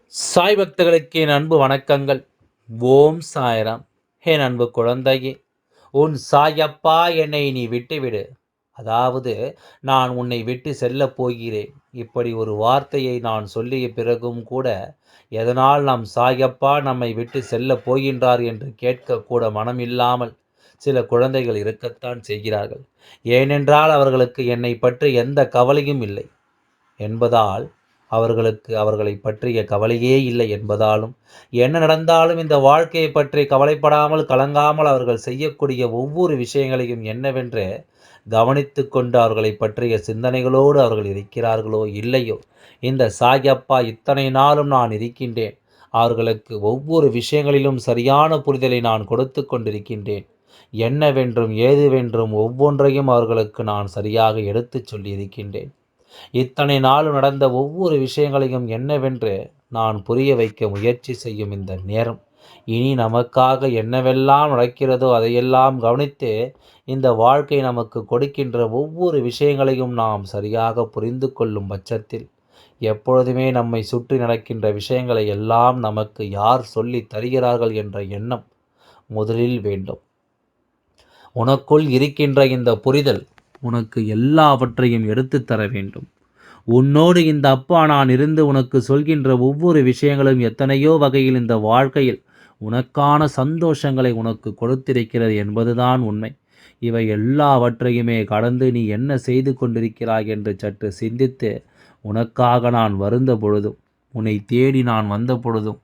சாய் பக்தர்களுக்கு என் அன்பு வணக்கங்கள். ஓம் சாய்ராம். என் அன்பு குழந்தையே, உன் சாயப்பா என்னை நீ விட்டுவிடு. அதாவது, நான் உன்னை விட்டு செல்லப் போகிறேன். இப்படி ஒரு வார்த்தையை நான் சொல்லிய பிறகும் கூட, எதனால் நம் சாயப்பா நம்மை விட்டு செல்லப் போகின்றார் என்று கேட்கக்கூட மனமில்லாமல் சில குழந்தைகள் இருக்கத்தான் செய்கிறார்கள். ஏனென்றால் அவர்களுக்கு என்னை பற்றி எந்த கவலையும் இல்லை என்பதால், அவர்களுக்கு அவர்களைப் பற்றிய கவலையே இல்லை என்பதாலும், என்ன நடந்தாலும் இந்த வாழ்க்கையைப் பற்றி கவலைப்படாமல், கலங்காமல் அவர்கள் செய்யக்கூடிய ஒவ்வொரு விஷயங்களையும் என்னவென்று கவனித்துக் கொண்டு அவர்களைப் பற்றிய சிந்தனைகளோடு அவர்கள் இருக்கிறார்களோ இல்லையோ, இந்த சாயப்பா இத்தனை நாளும் நான் இருக்கின்றேன். அவர்களுக்கு ஒவ்வொரு விஷயங்களிலும் சரியான புரிதலை நான் கொடுத்துக் கொண்டிருக்கின்றேன். என்னவென்றும், ஏதுவென்றும் ஒவ்வொன்றையும் அவர்களுக்கு நான் சரியாக எடுத்துச் சொல்லியிருக்கின்றேன். இத்தனை நாளும் நடந்த ஒவ்வொரு விஷயங்களையும் என்னவென்று நான் புரிய வைக்க முயற்சி செய்யும் இந்த நேரம், இனி நமக்காக என்னவெல்லாம் நடக்கிறதோ அதையெல்லாம் கவனித்து, இந்த வாழ்க்கை நமக்கு கொடுக்கின்ற ஒவ்வொரு விஷயங்களையும் நாம் சரியாக புரிந்து கொள்ளும் பட்சத்தில், எப்பொழுதுமே நம்மை சுற்றி நடக்கின்ற விஷயங்களை எல்லாம் நமக்கு யார் சொல்லி தருகிறார்கள் என்ற எண்ணம் முதலில் வேண்டும். உனக்குள் இருக்கின்ற இந்த புரிதல் உனக்கு எல்லாவற்றையும் எடுத்துத் தர வேண்டும். உன்னோடு இந்த அப்பா நான் இருந்து உனக்கு சொல்கின்ற ஒவ்வொரு விஷயங்களும் எத்தனையோ வகையில் இந்த வாழ்க்கையில் உனக்கான சந்தோஷங்களை உனக்கு கொடுத்திருக்கிறது என்பதுதான் உண்மை. இவை எல்லாவற்றையுமே கடந்து நீ என்ன செய்து கொண்டிருக்கிறாய் என்று சற்று சிந்தித்து, உனக்காக நான் வருந்த பொழுதும், உன்னை தேடி நான் வந்த பொழுதும்,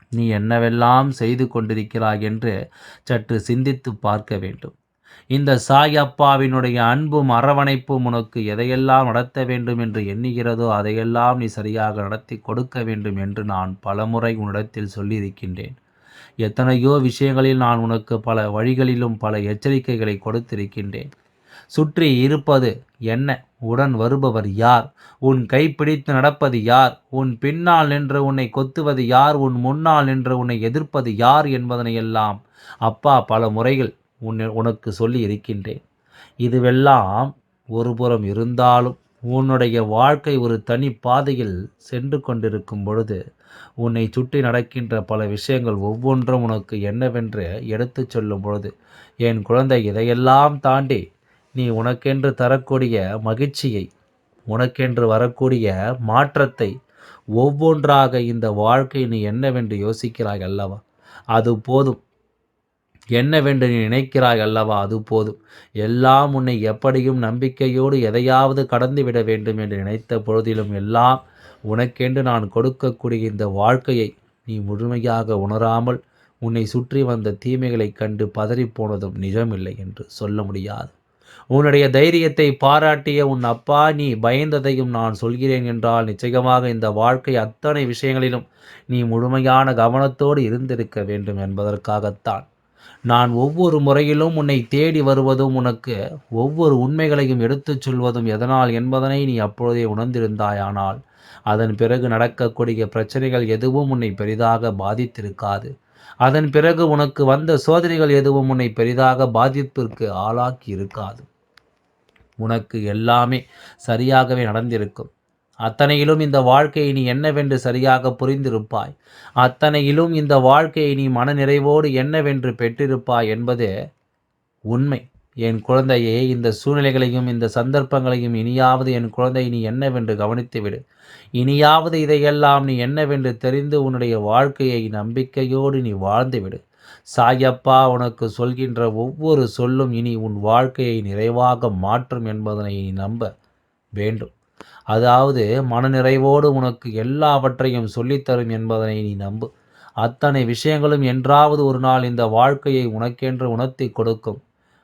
நீ என்னவெல்லாம் செய்து கொண்டிருக்கிறாய் என்று சற்று சிந்தித்து பார்க்க வேண்டும். இந்த சாய் அப்பாவினுடைய அன்பும் அரவணைப்பும் உனக்கு எதையெல்லாம் நடத்த வேண்டும் என்று எண்ணுகிறதோ அதையெல்லாம் நீ சரியாக நடத்தி கொடுக்க வேண்டும் என்று நான் பலமுறை உன்னிடத்தில் சொல்லியிருக்கின்றேன். எத்தனையோ விஷயங்களில் நான் உனக்கு பல வழிகளிலும் பல எச்சரிக்கைகளை கொடுத்திருக்கின்றேன். சுற்றி இருப்பது என்ன? உடன் வருபவர் யார்? உன் கைப்பிடித்து நடப்பது யார்? உன் பின்னால் நின்று உன்னை கொத்துவது யார்? உன் முன்னால் நின்று உன்னை எதிர்ப்பது யார் என்பதனையெல்லாம் அப்பா பல முறைகள் உனக்கு சொல்லி இருக்கின்றேன். இதுவெல்லாம் ஒருபுறம் இருந்தாலும், உன்னுடைய வாழ்க்கை ஒரு தனி பாதையில் சென்று கொண்டிருக்கும் பொழுது, உன்னை சுற்றி நடக்கின்ற பல விஷயங்கள் ஒவ்வொன்றும் உனக்கு என்னவென்று எடுத்துச் சொல்லும் பொழுது, என் குழந்தை, இதையெல்லாம் தாண்டி நீ உனக்கென்று தரக்கூடிய மகிழ்ச்சியை, உனக்கென்று வரக்கூடிய மாற்றத்தை ஒவ்வொன்றாக இந்த வாழ்க்கை நீ என்னவென்று யோசிக்கிறாய் அல்லவா? அது போதும். என்னவென்று நீ நினைக்கிறாய் அல்லவா? அது போதும். எல்லாம் உன்னை எப்படியும் நம்பிக்கையோடு எதையாவது கடந்துவிட வேண்டும் என்று நினைத்த பொழுதிலும் எல்லாம் உனக்கென்று நான் கொடுக்கக்கூடிய இந்த வாழ்க்கையை நீ முழுமையாக உணராமல் உன்னை சுற்றி வந்த தீமைகளைக் கண்டு பதறிப்போனதும் நிஜமில்லை என்று சொல்ல முடியாது. உன்னுடைய தைரியத்தை பாராட்டிய உன் அப்பா நீ பயந்ததையும் நான் சொல்கிறேன் என்றால், நிச்சயமாக இந்த வாழ்க்கை அத்தனை விஷயங்களிலும் நீ முழுமையான கவனத்தோடு இருந்திருக்க வேண்டும் என்பதற்காகத்தான் நான் ஒவ்வொரு முறையிலும் உன்னை தேடி வருவதும், உனக்கு ஒவ்வொரு உண்மைகளையும் எடுத்துச் சொல்வதும் எதனால் என்பதனை நீ அப்பொழுதே உணர்ந்திருந்தாயானால், அதன் பிறகு நடக்கக்கூடிய பிரச்சனைகள் எதுவும் உன்னை பெரிதாக பாதித்திருக்காது. அதன் பிறகு உனக்கு வந்த சோதனைகள் எதுவும் உன்னை பெரிதாக பாதிப்பிற்கு ஆளாக்கி இருக்காது. உனக்கு எல்லாமே சரியாகவே நடந்திருக்கும். அத்தனையிலும் இந்த வாழ்க்கையை நீ என்னவென்று சரியாக புரிந்திருப்பாய். அத்தனையிலும் இந்த வாழ்க்கையை நீ மனநிறைவோடு என்னவென்று பெற்றிருப்பாய் என்பது உண்மை. என் குழந்தையே, இந்த சூழ்நிலைகளையும் இந்த சந்தர்ப்பங்களையும் இனியாவது என் குழந்தை நீ என்னவென்று கவனித்துவிடு. இனியாவது இதையெல்லாம் நீ என்னவென்று தெரிந்து உன்னுடைய வாழ்க்கையை நம்பிக்கையோடு நீ வாழ்ந்துவிடு. சாயப்பா உனக்கு சொல்கின்ற ஒவ்வொரு சொல்லும் இனி உன் வாழ்க்கையை நிறைவாக மாற்றும் என்பதனை நீ நம்ப வேண்டும். அதாவது, மனநிறைவோடு உனக்கு எல்லாவற்றையும் சொல்லித்தரும் என்பதனை நீ நம்பு. அத்தனை விஷயங்களும் என்றாவது ஒரு நாள் இந்த வாழ்க்கையை உனக்கென்று உணர்த்தி கொடுக்கும்.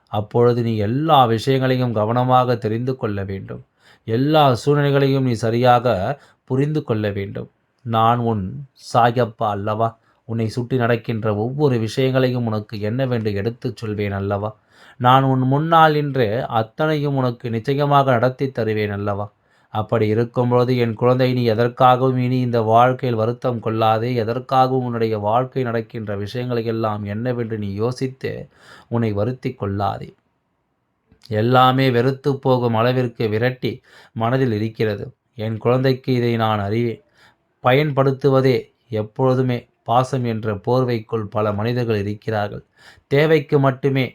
அப்பொழுது நீ எல்லா விஷயங்களையும் கவனமாக தெரிந்து கொள்ள வேண்டும். எல்லா சூழ்நிலைகளையும் நீ சரியாக புரிந்து கொள்ள வேண்டும். நான் உன் சாயப்பா அல்லவா? உன்னை சுற்றி நடக்கின்ற ஒவ்வொரு விஷயங்களையும் உனக்கு என்னவென்று எடுத்துச் சொல்வேன் அல்லவா? நான் உன் முன்னால் நின்று அத்தனையும் உனக்கு நிச்சயமாக நடத்தி தருவேன் அல்லவா? அப்படி இருக்கும்பொழுது என் குழந்தை, நீ எதற்காகவும் இனி இந்த வாழ்க்கையில் வருத்தம் கொள்ளாதே. எதற்காகவும் உன்னுடைய வாழ்க்கை நடக்கின்ற விஷயங்களை எல்லாம் என்னவென்று நீ யோசித்து உன்னை வருத்தி கொள்ளாதே. எல்லாமே வெறுத்து போகும் அளவிற்கு விரட்டி மனதில் இருக்கிறது. என் குழந்தைக்கு இதை நான் அறிவேன். பயன்படுத்துவதே எப்பொழுதுமே பாசம் என்ற போர்வைக்குள் பல மனிதர்கள் இருக்கிறார்கள். தேவைக்கு மட்டுமே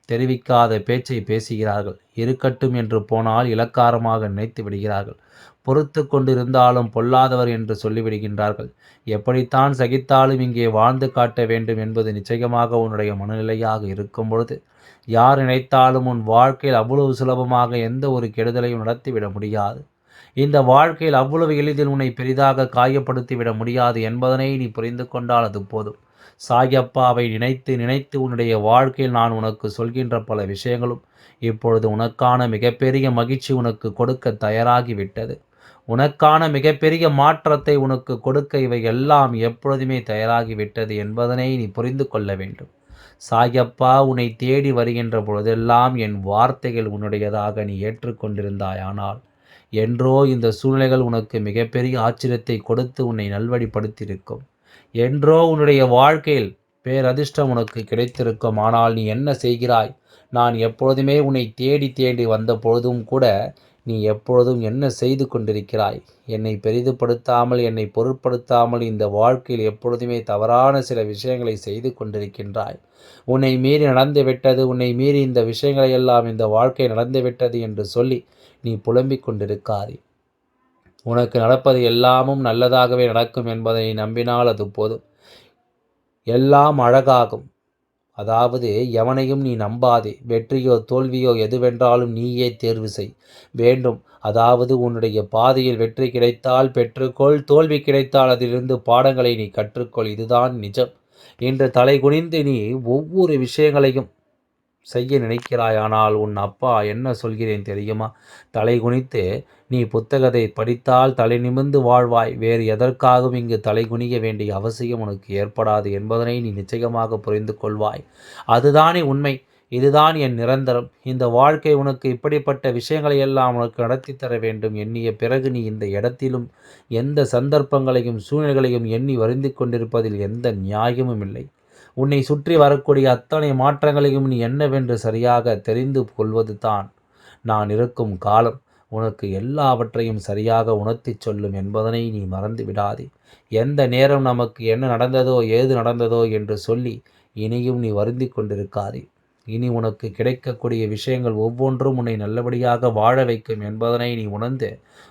தெரிவிக்காத பேச்சை பேசுகிறார்கள். இருக்கட்டும் என்று போனால் இளக்காரமாக நினைத்து விடுகிறார்கள். பொறுத்து கொண்டிருந்தாலும் பொல்லாதவர் என்று சொல்லிவிடுகின்றார்கள். எப்படித்தான் சகித்தாலும் இங்கே வாழ்ந்து காட்ட வேண்டும் என்பது நிச்சயமாக உன்னுடைய மனநிலையாக இருக்கும் பொழுது, யார் நினைத்தாலும் உன் வாழ்க்கையில் அவ்வளவு சுலபமாக எந்த ஒரு கெடுதலையும் நடத்திவிட முடியாது. இந்த வாழ்க்கையில் அவ்வளவு எளிதில் உன்னை பெரிதாக காயப்படுத்திவிட முடியாது என்பதனை நீ புரிந்து கொண்டால் அது போதும். சாயப்பாவை நினைத்து நினைத்து உன்னுடைய வாழ்க்கையில் நான் உனக்கு சொல்கின்ற பல விஷயங்களும் இப்பொழுது உனக்கான மிகப்பெரிய மகிழ்ச்சி உனக்கு கொடுக்க தயாராகிவிட்டது. உனக்கான மிகப்பெரிய மாற்றத்தை உனக்கு கொடுக்க இவை எல்லாம் எப்பொழுதுமே தயாராகிவிட்டது என்பதனை நீ புரிந்து கொள்ள வேண்டும். சாயப்பா உன்னை தேடி வருகின்ற பொழுதெல்லாம் என் வார்த்தைகள் உன்னுடையதாக நீ ஏற்றுக்கொண்டிருந்தாயானால், என்றோ இந்த சூழ்நிலைகள் உனக்கு மிகப்பெரிய ஆச்சரியத்தை கொடுத்து உன்னை நல்வழிப்படுத்தியிருக்கும். என்றோ உன்னுடைய வாழ்க்கையில் பேரதிர்ஷ்டம் உனக்கு கிடைத்திருக்கும். ஆனால் நீ என்ன செய்கிறாய்? நான் எப்பொழுதுமே உன்னை தேடி தேடி வந்த பொழுதும் கூட நீ எப்பொழுதும் என்ன செய்து கொண்டிருக்கிறாய்? என்னை பெரிதுபடுத்தாமல், என்னை பொருட்படுத்தாமல் இந்த வாழ்க்கையில் எப்பொழுதுமே தவறான சில விஷயங்களை செய்து கொண்டிருக்கின்றாய். உன்னை மீறி நடந்துவிட்டது, உன்னை மீறி இந்த விஷயங்களை எல்லாம் இந்த வாழ்க்கை நடந்துவிட்டது என்று சொல்லி நீ புலம்பிக் கொண்டிருக்காதே. உனக்கு நடப்பது எல்லாமும் நல்லதாகவே நடக்கும் என்பதை நம்பினால் அது போதும். எல்லாம் அழகாகும். அதாவது எவனையும் நீ நம்பாதே. வெற்றியோ தோல்வியோ எதுவென்றாலும் நீயே தேர்வு செய் வேண்டும். அதாவது உன்னுடைய பாதையில் வெற்றி கிடைத்தால் பெற்றுக்கொள், தோல்வி கிடைத்தால் அதிலிருந்து பாடங்களை நீ கற்றுக்கொள். இதுதான் நிஜம். இன்று தலை குனிந்து நீ ஒவ்வொரு விஷயங்களையும் செய்ய நினைக்கிறாய். ஆனால் உன் அப்பா என்ன சொல்கிறேன் தெரியுமா? தலை குனித்து நீ புத்தகத்தை படித்தால் தலை நிமிர்ந்து வாழ்வாய். வேறு எதற்காகவும் இங்கு தலை குனிய வேண்டிய அவசியம் உனக்கு ஏற்படாது என்பதனை நீ நிச்சயமாக புரிந்து கொள்வாய். அதுதானே உண்மை. இதுதான் என் நிரந்தரம். இந்த வாழ்க்கை உனக்கு இப்படிப்பட்ட விஷயங்களை எல்லாம் உனக்கு நடத்தி தர வேண்டும் எண்ணிய பிறகு நீ இந்த இடத்திலும் எந்த சந்தர்ப்பங்களையும் சூழ்நிலைகளையும் எண்ணி வருந்தி கொண்டிருப்பதில் எந்த நியாயமும் இல்லை. உன்னை சுற்றி வரக்கூடிய அத்தனை மாற்றங்களையும் நீ என்னவென்று சரியாக தெரிந்து கொள்வது தான் நான் இருக்கும் காலம் உனக்கு எல்லாவற்றையும் சரியாக உணர்த்திச் சொல்லும் என்பதனை நீ மறந்து விடாதே. எந்த நேரம் நமக்கு என்ன நடந்ததோ ஏது நடந்ததோ என்று சொல்லி இனியும் நீ வருந்தி கொண்டிருக்காதே. இனி உனக்கு கிடைக்கக்கூடிய விஷயங்கள் ஒவ்வொன்றும் உன்னை நல்லபடியாக வாழ வைக்கும் என்பதனை நீ உணர்ந்து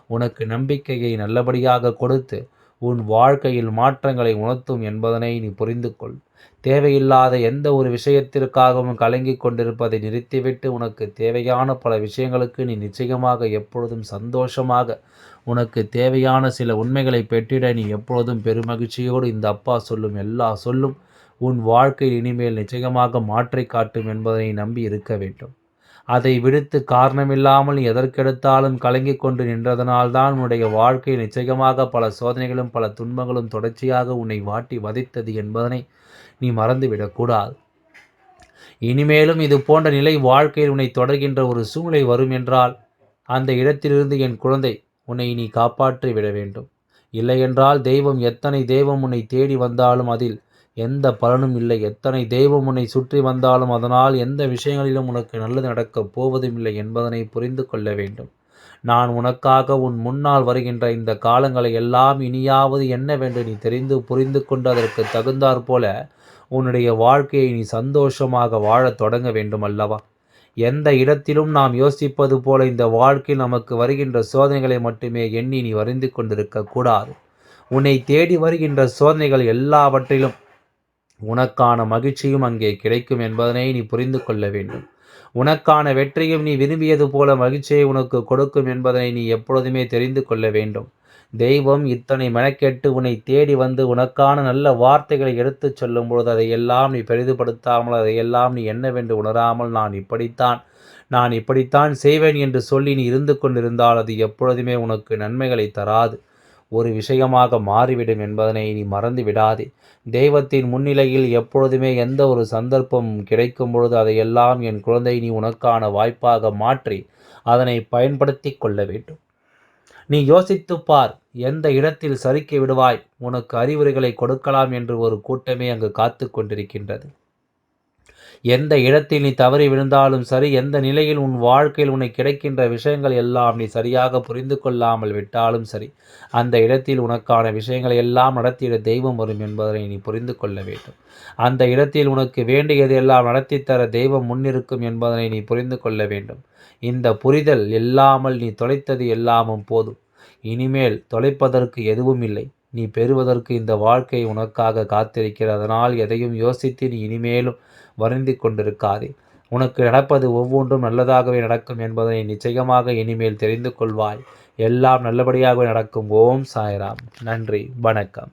உனக்கு நம்பிக்கையை நல்லபடியாக கொடுத்து உன் வாழ்க்கையில் மாற்றங்களை உணர்த்தும் என்பதனை நீ புரிந்து கொள். தேவையில்லாத எந்த ஒரு விஷயத்திற்காகவும் கலங்கிக் கொண்டிருப்பதை நிறுத்திவிட்டு உனக்கு தேவையான பல விஷயங்களுக்கு நீ நிச்சயமாக எப்பொழுதும் சந்தோஷமாக உனக்கு தேவையான சில உண்மைகளை பெற்றிட நீ எப்பொழுதும் பெருமகிழ்ச்சியோடு இந்த அப்பா சொல்லும் எல்லா சொல்லும் உன் வாழ்க்கையில் இனிமேல் நிச்சயமாக மாற்றி காட்டும் என்பதை நம்பி இருக்க வேண்டும். அதை விடுத்து காரணமில்லாமல் எதற்கெடுத்தாலும் கலங்கிக் கொண்டு நின்றதனால்தான் உன்னுடைய வாழ்க்கையில் நிச்சயமாக பல சோதனைகளும் பல துன்பங்களும் தொடர்ச்சியாக உன்னை வாட்டி வதைத்தது என்பதனை நீ மறந்துவிடக்கூடாது. இனிமேலும் இது போன்ற நிலை வாழ்க்கையில் உன்னை தொடர்கின்ற ஒரு சூழ்நிலை வரும் என்றால் அந்த இடத்திலிருந்து என் குழந்தை உன்னை நீ காப்பாற்றி விட வேண்டும். இல்லையென்றால் எத்தனை தெய்வம் உன்னை தேடி வந்தாலும் அதில் எந்த பலனும் இல்லை. எத்தனை தெய்வம் உன்னை சுற்றி வந்தாலும் அதனால் எந்த விஷயங்களிலும் உனக்கு நல்லது நடக்கப் போவதும் இல்லை என்பதனை புரிந்து கொள்ள வேண்டும். நான் உனக்காக உன் முன்னால் வருகின்ற இந்த காலங்களை எல்லாம் இனியாவது என்னவென்று நீ தெரிந்து புரிந்து கொண்டு அதற்கு தகுந்தாற் போல உன்னுடைய வாழ்க்கையை நீ சந்தோஷமாக வாழத் தொடங்க வேண்டும் அல்லவா? எந்த இடத்திலும் நாம் யோசிப்பது போல இந்த வாழ்க்கையில் நமக்கு வருகின்ற சோதனைகளை மட்டுமே எண்ணி நீ வருந்தி கொண்டிருக்க கூடாது. உன்னை தேடி வருகின்ற சோதனைகள் எல்லாவற்றிலும் உனக்கான மகிழ்ச்சியும் அங்கே கிடைக்கும் என்பதனை நீ புரிந்து கொள்ள வேண்டும். உனக்கான வெற்றியும் நீ விரும்பியது போல மகிழ்ச்சியை உனக்கு கொடுக்கும் என்பதனை நீ எப்பொழுதுமே தெரிந்து கொள்ள வேண்டும். தெய்வம் இத்தனை மெனக்கெட்டு உன்னை தேடி வந்து உனக்கான நல்ல வார்த்தைகளை எடுத்துச் சொல்லும் பொழுது அதையெல்லாம் நீ பெரிதுபடுத்தாமல் அதையெல்லாம் நீ என்னவென்று உணராமல் நான் இப்படித்தான் செய்வேன் என்று சொல்லி நீ இருந்து கொண்டிருந்தால் அது எப்பொழுதுமே உனக்கு நன்மைகளை தராது. ஒரு விஷயமாக மாறிவிடும் என்பதனை நீ மறந்து விடாதே. தெய்வத்தின் முன்னிலையில் எப்பொழுதுமே எந்த ஒரு சந்தர்ப்பம் கிடைக்கும் பொழுது அதையெல்லாம் என் குழந்தை நீ உனக்கான வாய்ப்பாக மாற்றி அதனை பயன்படுத்தி கொள்ள வேண்டும். நீ யோசித்துப் பார், எந்த இடத்தில் சறுக்கி விடுவாய்? உனக்கு அறிவுரைகளை கொடுக்கலாம் என்று ஒரு கூட்டமே அங்கு காத்து கொண்டிருக்கின்றது. எந்த இடத்தில் நீ தவறி விழுந்தாலும் சரி, எந்த நிலையில் உன் வாழ்க்கையில் உனக்கு கிடைக்கின்ற விஷயங்கள் எல்லாம் நீ சரியாக புரிந்து கொள்ளாமல் விட்டாலும் சரி, அந்த இடத்தில் உனக்கான விஷயங்களை எல்லாம் நடத்திட தெய்வம் வரும் என்பதனை நீ புரிந்து கொள்ள வேண்டும். அந்த இடத்தில் உனக்கு வேண்டியது எல்லாம் நடத்தித் தர தெய்வம் முன்னிருக்கும் என்பதனை நீ புரிந்து கொள்ள வேண்டும். இந்த புரிதல் இல்லாமல் நீ தொலைத்தது எல்லாமும் போதும். இனிமேல் தொலைப்பதற்கு எதுவும் இல்லை. நீ பெறுவதற்கு இந்த வாழ்க்கை உனக்காக காத்திருக்கிறது. அதனால் எதையும் யோசித்து நீ இனிமேலும் வருந்திக் கொண்டிருக்காதே. உனக்கு நடப்பது ஒவ்வொன்றும் நல்லதாகவே நடக்கும் என்பதனை நிச்சயமாக இனிமேல் தெரிந்து கொள்வாய். எல்லாம் நல்லபடியாக நடக்கும். ஓம் சாய்ராம். நன்றி. வணக்கம்.